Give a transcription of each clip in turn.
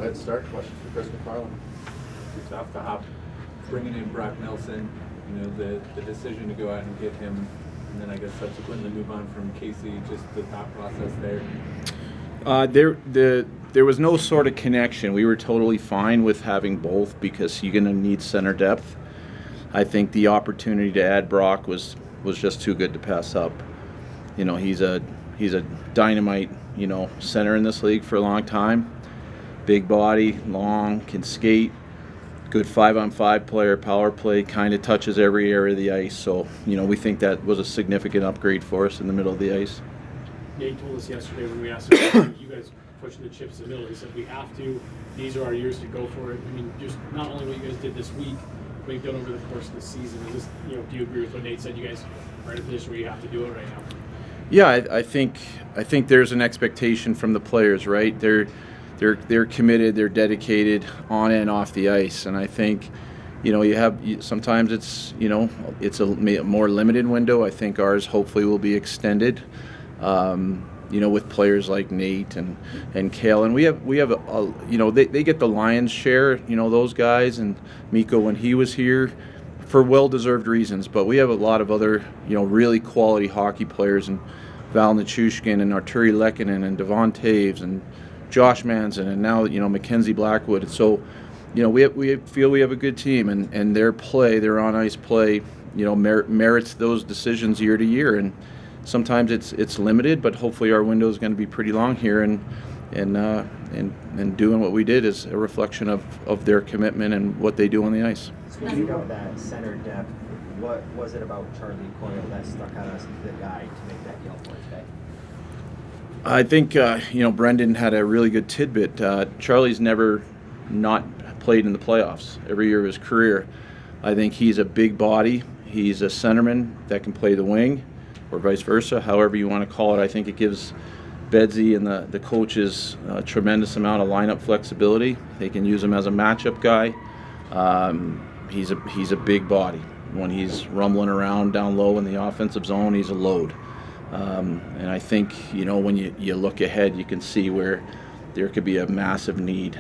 ahead, start. Question for Chris MacFarland. It's off the hop, bringing in Brock Nelson, the decision to go out and get him, and then I guess subsequently move on from Casey, just the thought process there. There was no sort of connection. We were totally fine with having both because you're going to need center depth. I think the opportunity to add Brock was just too good to pass up. He's a dynamite, center in this league for a long time. Big body, long, can skate, good 5-on-5 player, power play, kind of touches every area of the ice. So, we think that was a significant upgrade for us in the middle of the ice. Nate told us yesterday when we asked him, you guys pushing the chips in the middle, he said we have to, these are our years to go for it. I mean, just not only what you guys did this week, what you've done over the course of the season. Is this, do you agree with what Nate said? You guys are in a position where you have to do it right now. Yeah, I think there's an expectation from the players, right? They're committed, they're dedicated on and off the ice, and I think sometimes it's it's a more limited window. I think ours hopefully will be extended. With players like Nate and Coyle, and we have they get the lion's share, those guys, and Mikko when he was here for well-deserved reasons, but we have a lot of other really quality hockey players, and Val Nichushkin and Arturi Lehkonen and Devon Taves and Josh Manson and now Mackenzie Blackwood. So we feel we have a good team, and their on-ice play merits those decisions year to year, and sometimes it's limited, but hopefully our window is going to be pretty long here, and doing what we did is a reflection of their commitment and what they do on the ice. Speaking of that center depth, what was it about Charlie Coyle that stuck out as the guy to make that deal for today? I think Brendan had a really good tidbit. Charlie's never not played in the playoffs every year of his career. I think he's a big body. He's a centerman that can play the wing, or vice versa, however you want to call it. I think it gives Bedsy and the coaches a tremendous amount of lineup flexibility. They can use him as a matchup guy. He's a big body. When he's rumbling around down low in the offensive zone, he's a load. And I think when you look ahead, you can see where there could be a massive need,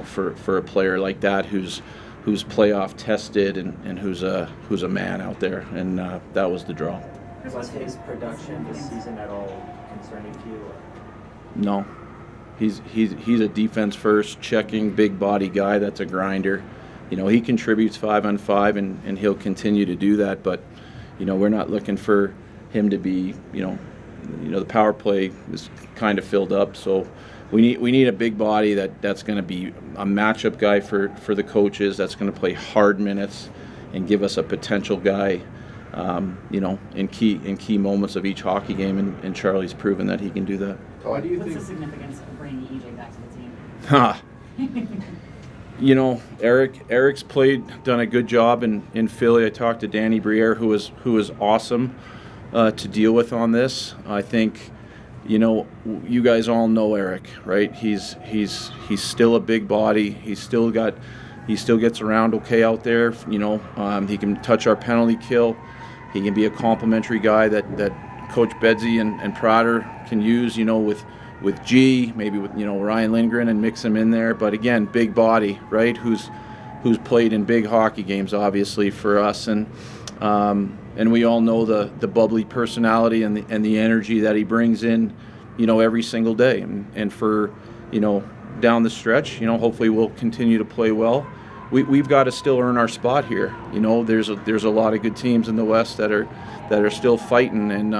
for a player like that who's playoff tested and who's a man out there, and that was the draw. Was his production this season at all concerning to you? No, he's a defense first, checking, big body guy. That's a grinder. He contributes 5-on-5, and he'll continue to do that. But we're not looking for him to be the power play is kind of filled up. So we need a big body that's going to be a matchup guy for the coaches. That's going to play hard minutes and give us a potential guy. In key moments of each hockey game, and Charlie's proven that he can do that. Why do you What's think? the significance of bringing EJ back to the team? Erik's done a good job in Philly. I talked to Danny Briere, who was awesome to deal with on this. I think, you guys all know Erik, right? He's still a big body. He still gets around okay out there. He can touch our penalty kill. He can be a complimentary guy that Coach Bedsy and Prater can use, with G, maybe with Ryan Lindgren, and mix him in there. But again, big body, right? Who's played in big hockey games, obviously, for us, and we all know the bubbly personality and the energy that he brings in, every single day, and for down the stretch, hopefully we'll continue to play well. We've got to still earn our spot here. There's a lot of good teams in the West that are still fighting, and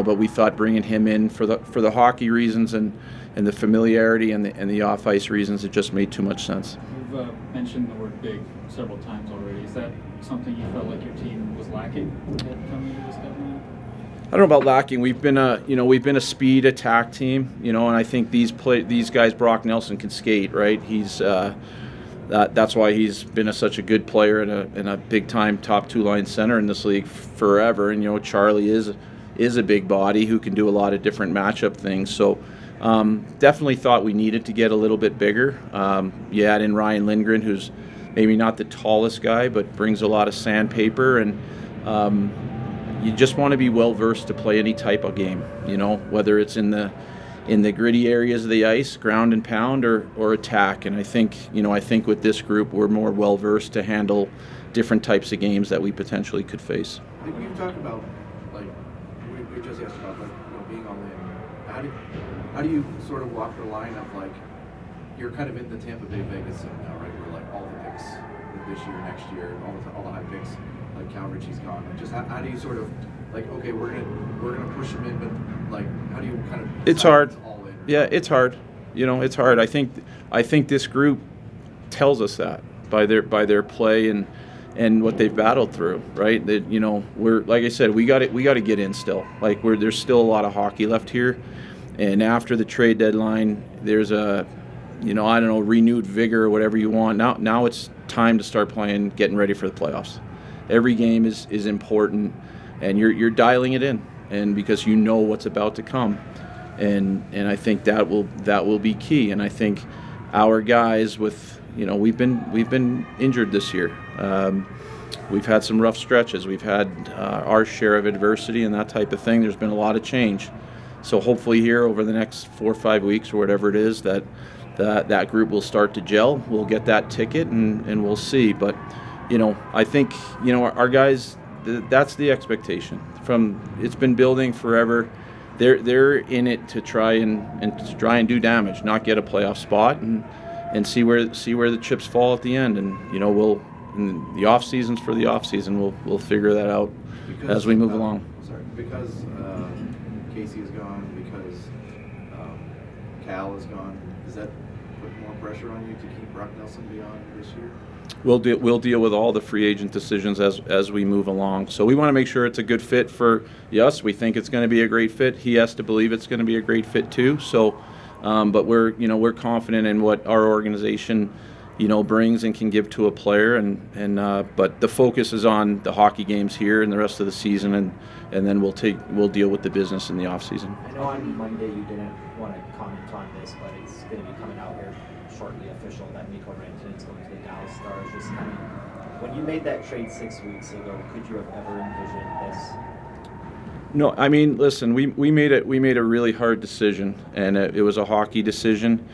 but we thought bringing him in for the hockey reasons and the familiarity and the off ice reasons, it just made too much sense. You've mentioned the word big several times already. Is that something you felt like your team was lacking coming into this deadline? I don't know about lacking. We've been a speed attack team, and I think these guys, Brock Nelson can skate, right? He's that's why he's been such a good player and a big time top two line center in this league forever. And Charlie is a big body who can do a lot of different matchup things. So definitely thought we needed to get a little bit bigger. You add in Ryan Lindgren, who's maybe not the tallest guy, but brings a lot of sandpaper, and you just want to be well versed to play any type of game. Whether it's in the in the gritty areas of the ice, ground and pound, or attack. And I think with this group, we're more well versed to handle different types of games that we potentially could face. We've talked about, like, we just asked about, like, being all in. How do you sort of walk the line of, like, you're kind of in the Tampa Bay Vegas zone now, right? Where, like, all the picks this year, next year, all the high picks, like Cal Ritchie's gone. Like, just how do you sort of, like, okay, we're gonna push him in, but, like, how do you kind of? It's hard. All in? Yeah, it's hard. It's hard. I think this group tells us that by their play and what they've battled through, right? That we're, like I said, we got to get in still. Like, there's still a lot of hockey left here, and after the trade deadline, there's a, I don't know, renewed vigor or whatever you want. Now it's time to start playing, getting ready for the playoffs. Every game is important, and you're dialing it in, and because you know what's about to come, and I think that will be key. And I think our guys with, we've been injured this year. We've had some rough stretches. We've had our share of adversity and that type of thing. There's been a lot of change. So hopefully here over the next 4 or 5 weeks or whatever it is, that group will start to gel. We'll get that ticket and we'll see. But, I think, our guys, that's the expectation. It's been building forever. They're in it to try and do damage, not get a playoff spot, and see where the chips fall at the end. And we'll, in the off seasons for the off season, we'll figure that out as we move along. Sorry, because Casey is gone, because Cal is gone. Does that put more pressure on you to keep Brock Nelson beyond this year? We'll deal with all the free agent decisions as we move along. So we want to make sure it's a good fit for us. We think it's going to be a great fit. He has to believe it's going to be a great fit too. So, but we're confident in what our organization brings and can give to a player. But the focus is on the hockey games here and the rest of the season, and then we'll deal with the business in the off season. I know on Monday you didn't want to comment on this, but it's going to be coming out here shortly official that Mikko Rantanen's going to the Dallas Stars. Just kind of, when you made that trade 6 weeks ago, could you have ever envisioned this? No, I mean, listen, we made a really hard decision, and it was a hockey decision.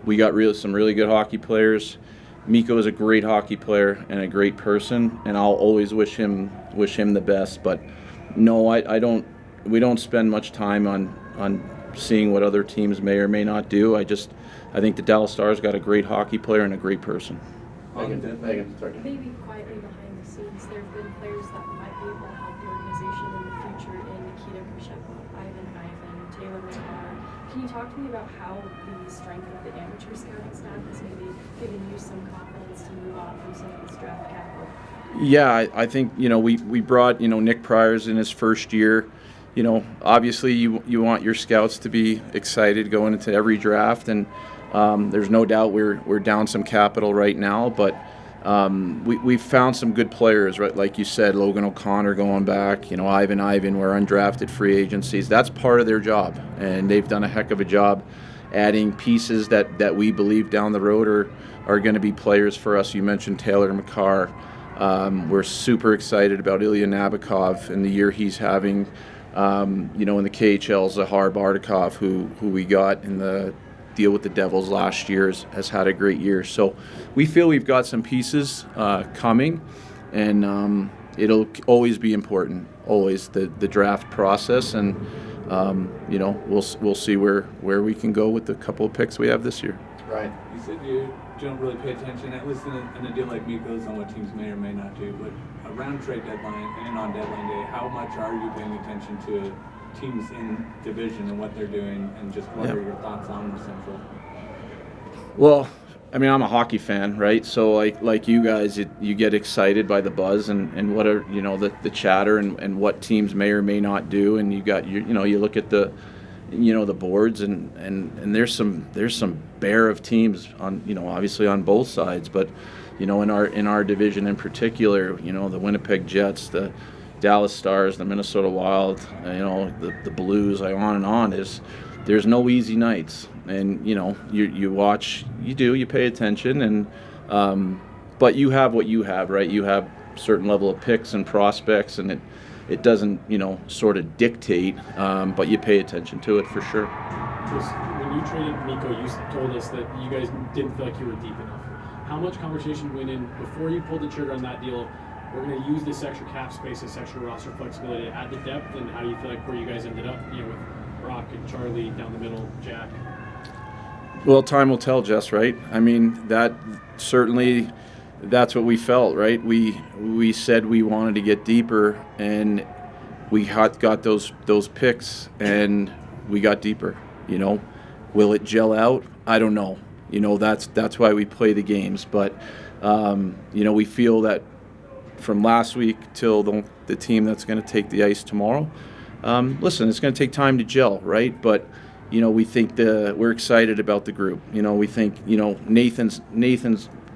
We got some really good hockey players. Mikko is a great hockey player and a great person, and I'll always wish him the best. But no, we don't spend much time on seeing what other teams may or may not do. I think the Dallas Stars got a great hockey player and a great person. Megan, sorry. Maybe quietly behind the scenes, there have been players that might be able to help the organization in the future in Nikita Khrushchev, Ivan, Taylor McCarr. Can you talk to me about how the strength of the amateur scouting staff has maybe given you some confidence to move on from some of this draft capital? Yeah, I think we brought Nick Pryor's in his first year. Obviously you want your scouts to be excited going into every draft, and there's no doubt we're down some capital right now, but we've found some good players, right? Like you said, Logan O'Connor going back, Ivan were undrafted free agencies. That's part of their job, and they've done a heck of a job adding pieces that we believe down the road are going to be players for us. You mentioned Taylor McCarr. We're super excited about Ilya Nabokov and the year he's having. In the KHL, Zahar Bardakov, who we got in the deal with the Devils last year, has had a great year. So we feel we've got some pieces coming, and it'll always be important, always the draft process, and we'll see where we can go with the couple of picks we have this year. Right. You said you don't really pay attention, at least in a deal like Mikko's, on what teams may or may not do, but around trade deadline and on deadline day, how much are you paying attention to teams in division and what they're doing, and just what are your thoughts on Central? Well, I mean, I'm a hockey fan, right? So like you guys, you get excited by the buzz and what are the chatter and what teams may or may not do, and you look at the the boards and there's some bear of teams on obviously on both sides, but in our division in particular, the Winnipeg Jets, the Dallas Stars, the Minnesota Wild, the Blues, on and on. There's no easy nights, and you watch, you pay attention, and but you have what you have, right? You have a certain level of picks and prospects, and it doesn't, sort of dictate, but you pay attention to it for sure. Chris, when you traded Mikko, you told us that you guys didn't feel like you were deep enough. How much conversation went in before you pulled the trigger on that deal? We're going to use this extra cap space, this extra roster flexibility to add the depth, and how do you feel like where you guys ended up, with Brock and Charlie down the middle, Jack? Well, time will tell, Jess, right? I mean, that's what we felt, right? We said we wanted to get deeper, and we got those picks, and we got deeper. Will it gel out? I don't know. That's why we play the games. But we feel that from last week till the team that's going to take the ice tomorrow. Listen, it's going to take time to gel, right? But we think we're excited about the group. We think Nathan's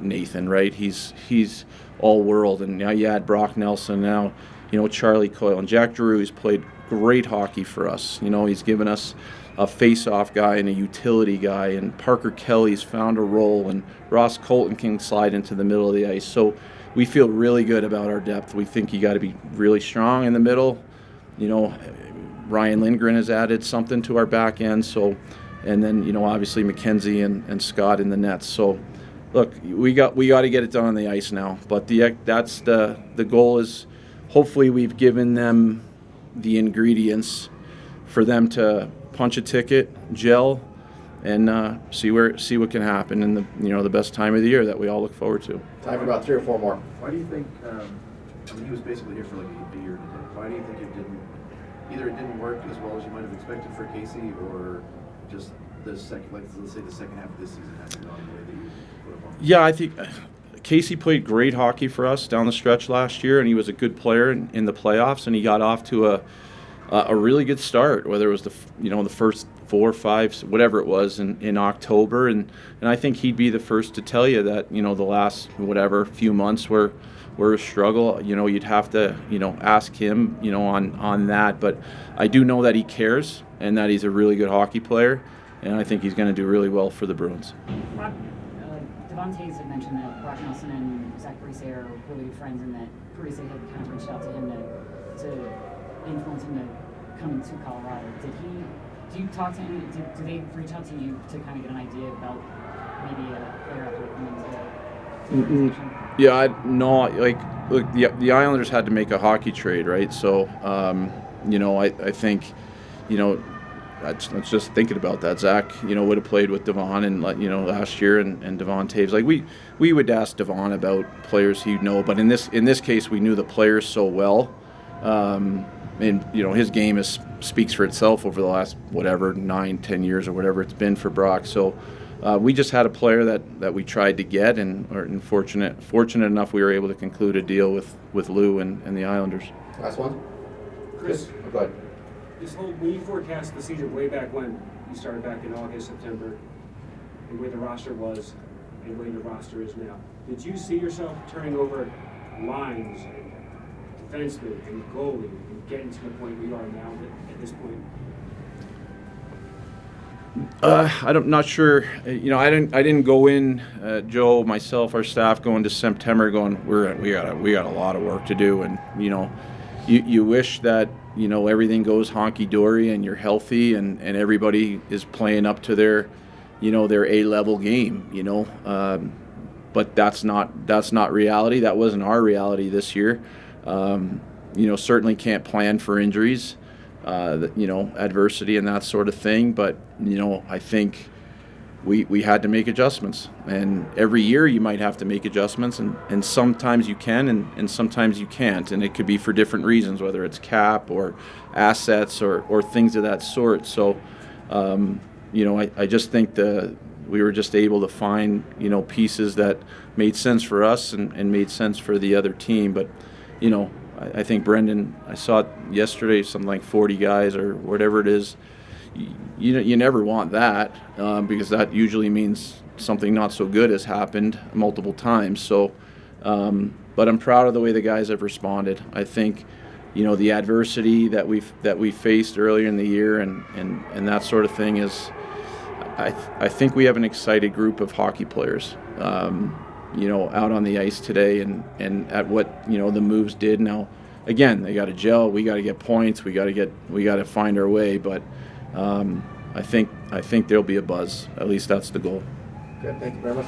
Nathan, right? He's all world, and now you add Brock Nelson. Now Charlie Coyle and Jack Giroux's played great hockey for us. He's given us a face-off guy and a utility guy, and Parker Kelly's found a role, and Ross Colton can slide into the middle of the ice. So we feel really good about our depth. We think you got to be really strong in the middle. Ryan Lindgren has added something to our back end. So, and then obviously McKenzie and Scott in the nets. So, look, we got to get it done on the ice now. But that's the goal is hopefully we've given them the ingredients for them to punch a ticket, gel, and see what can happen in the best time of the year that we all look forward to. Time for about 3 or 4 more. Why do you think, he was basically here for like a year and a half. Why do you think it didn't work as well as you might have expected for Casey, or just let's say the second half of this season hasn't gone the way that you put him on? Yeah, I think Casey played great hockey for us down the stretch last year, and he was a good player in the playoffs, and he got off to a really good start, whether it was the first 4 or 5, whatever it was in October, and I think he'd be the first to tell you that the last few months were a struggle. You'd have to ask him on that, but I do know that he cares and that he's a really good hockey player, and I think he's going to do really well for the Bruins. Brock, Devon Toews had mentioned that Brock Nelson and Zach Parise are really good friends, and that Parise had kind of reached out to him to influence him to come to Colorado. Do you talk to him? Do they reach out to you to kind of get an idea about maybe a player after coming to the organization? Yeah, look, the Islanders had to make a hockey trade, right? So, I think, let's just thinking about that. Zach, would have played with Devon and last year, and Devon Toews. Like we would ask Devon about players he'd know, but in this case, we knew the players so well. And his game speaks for itself over the last 9-10 years or whatever it's been for Brock. So we just had a player that we tried to get, and fortunate enough we were able to conclude a deal with Lou and the Islanders. Last one. Chris, Go ahead. when you forecast the season way back when, you started back in August, September, and where the roster was and where the roster is now, did you see yourself turning over lines and defensemen and goalie and getting to the point we are now at this point? I'm not sure. I didn't go in. Joe, myself, our staff go into September going, we got a lot of work to do, and you wish that everything goes honky dory and you're healthy and everybody is playing up to their A-level game. But that's not reality. That wasn't our reality this year. Certainly can't plan for injuries. Adversity and that sort of thing. But, I think we had to make adjustments. And every year you might have to make adjustments, and sometimes you can and sometimes you can't. And it could be for different reasons, whether it's cap or assets or things of that sort. So, I just think we were just able to find, pieces that made sense for us and made sense for the other team. But, I think Brendan, I saw it yesterday, something like 40 guys or whatever it is. You never want that because that usually means something not so good has happened multiple times. So, but I'm proud of the way the guys have responded. I think, the adversity that we faced earlier in the year and that sort of thing is, I think we have an excited group of hockey players. Out on the ice today and at what the moves did. Now again, they got to gel. We got to get points. We got to find our way. But I think there'll be a buzz. At least that's the goal. Good, thank you very much.